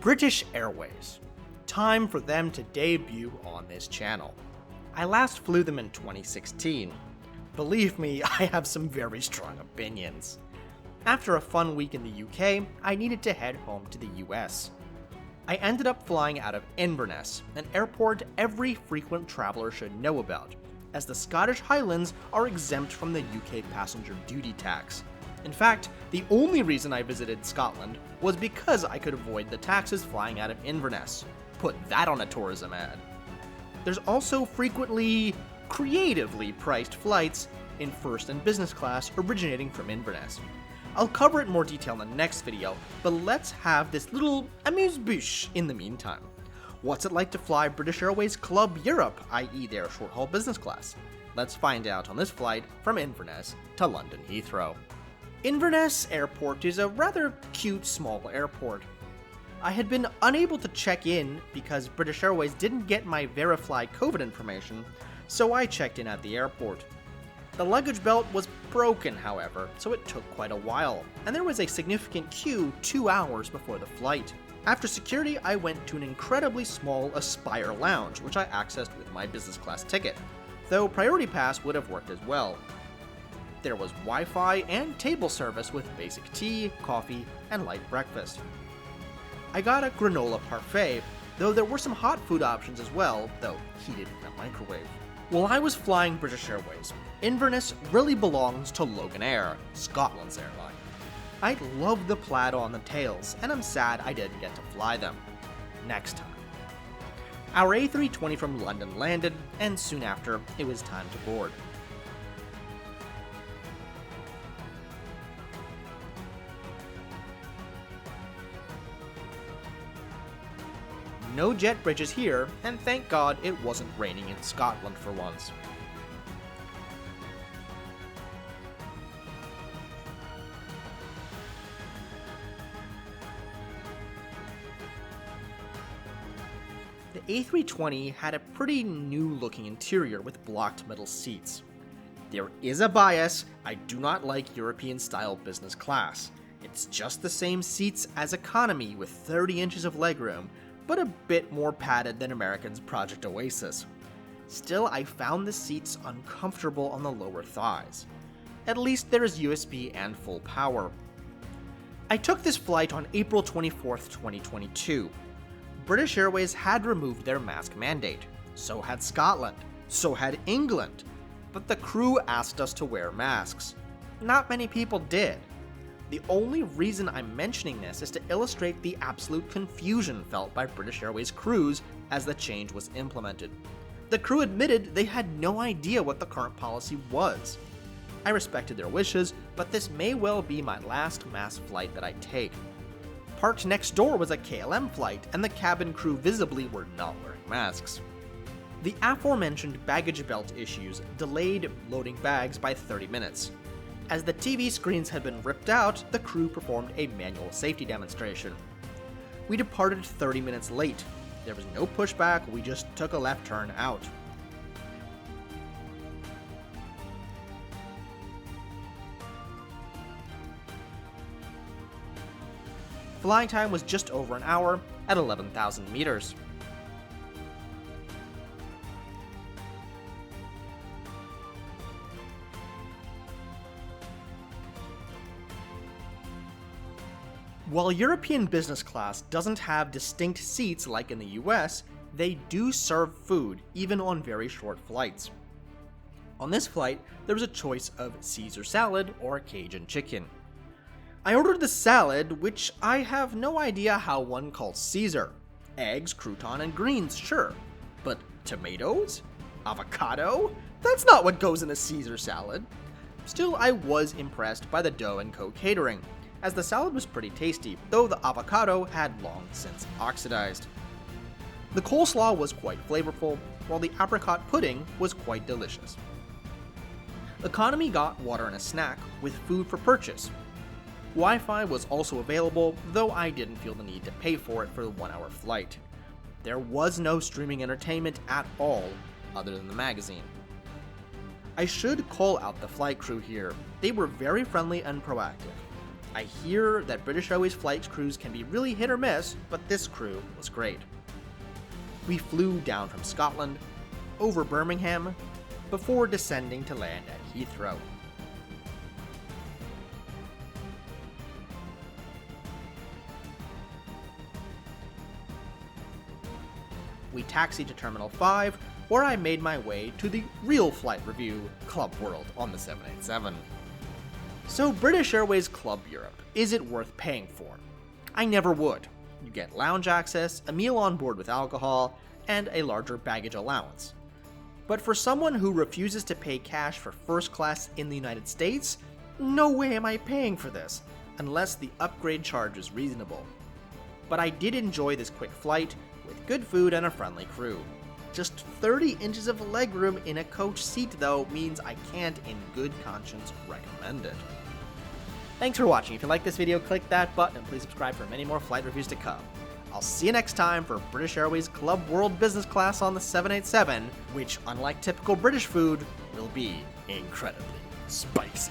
British Airways. Time for them to debut on this channel. I last flew them in 2016. Believe me, I have some very strong opinions. After a fun week in the UK, I needed to head home to the US. I ended up flying out of Inverness, an airport every frequent traveler should know about, as the Scottish Highlands are exempt from the UK passenger duty tax. In fact, the only reason I visited Scotland was because I could avoid the taxes flying out of Inverness. Put that on a tourism ad. There's also frequently, creatively priced flights in first and business class originating from Inverness. I'll cover it in more detail in the next video, but let's have this little amuse-bouche in the meantime. What's it like to fly British Airways Club Europe, i.e. their short-haul business class? Let's find out on this flight from Inverness to London Heathrow. Inverness Airport is a rather cute small airport. I had been unable to check in because British Airways didn't get my Verifly COVID information, so I checked in at the airport. The luggage belt was broken, however, so it took quite a while, and there was a significant queue 2 hours before the flight. After security, I went to an incredibly small Aspire lounge, which I accessed with my business class ticket, though Priority Pass would have worked as well. There was Wi-Fi and table service with basic tea, coffee, and light breakfast. I got a granola parfait, though there were some hot food options as well, though heated in a microwave. While I was flying British Airways, Inverness really belongs to Loganair, Scotland's airline. I love the plaid on the tails, and I'm sad I didn't get to fly them. Next time. Our A320 from London landed, and soon after, it was time to board. No jet bridges here, and thank God it wasn't raining in Scotland for once. The A320 had a pretty new-looking interior with blocked metal seats. There is a bias, I do not like European-style business class. It's just the same seats as economy with 30 inches of legroom, but a bit more padded than American's Project Oasis. Still, I found the seats uncomfortable on the lower thighs. At least there is USB and full power. I took this flight on April 24th, 2022. British Airways had removed their mask mandate. So had Scotland. So had England. But the crew asked us to wear masks. Not many people did. The only reason I'm mentioning this is to illustrate the absolute confusion felt by British Airways crews as the change was implemented. The crew admitted they had no idea what the current policy was. I respected their wishes, but this may well be my last mask flight that I take. Parked next door was a KLM flight, and the cabin crew visibly were not wearing masks. The aforementioned baggage belt issues delayed loading bags by 30 minutes. As the TV screens had been ripped out, the crew performed a manual safety demonstration. We departed 30 minutes late. There was no pushback, we just took a left turn out. Flying time was just over an hour at 11,000 meters. While European business class doesn't have distinct seats like in the US, they do serve food, even on very short flights. On this flight, there was a choice of Caesar salad or Cajun chicken. I ordered the salad, which I have no idea how one calls Caesar. Eggs, crouton, and greens, sure. But tomatoes? Avocado? That's not what goes in a Caesar salad. Still, I was impressed by the Dough & Co. catering, as the salad was pretty tasty, though the avocado had long since oxidized. The coleslaw was quite flavorful, while the apricot pudding was quite delicious. Economy got water and a snack, with food for purchase. Wi-Fi was also available, though I didn't feel the need to pay for it for the 1-hour flight. There was no streaming entertainment at all, other than the magazine. I should call out the flight crew here. They were very friendly and proactive. I hear that British Airways flight crews can be really hit or miss, but this crew was great. We flew down from Scotland, over Birmingham, before descending to land at Heathrow. We taxied to Terminal 5, where I made my way to the real flight review, Club World, on the 787. So British Airways Club Europe, is it worth paying for? I never would. You get lounge access, a meal on board with alcohol, and a larger baggage allowance. But for someone who refuses to pay cash for first class in the United States, no way am I paying for this, unless the upgrade charge is reasonable. But I did enjoy this quick flight, with good food and a friendly crew. Just 30 inches of legroom in a coach seat though means I can't in good conscience recommend it. Thanks for watching. If you like this video, click that button and please subscribe for many more flight reviews to come. I'll see you next time for British Airways Club World Business Class on the 787, which, unlike typical British food, will be incredibly spicy.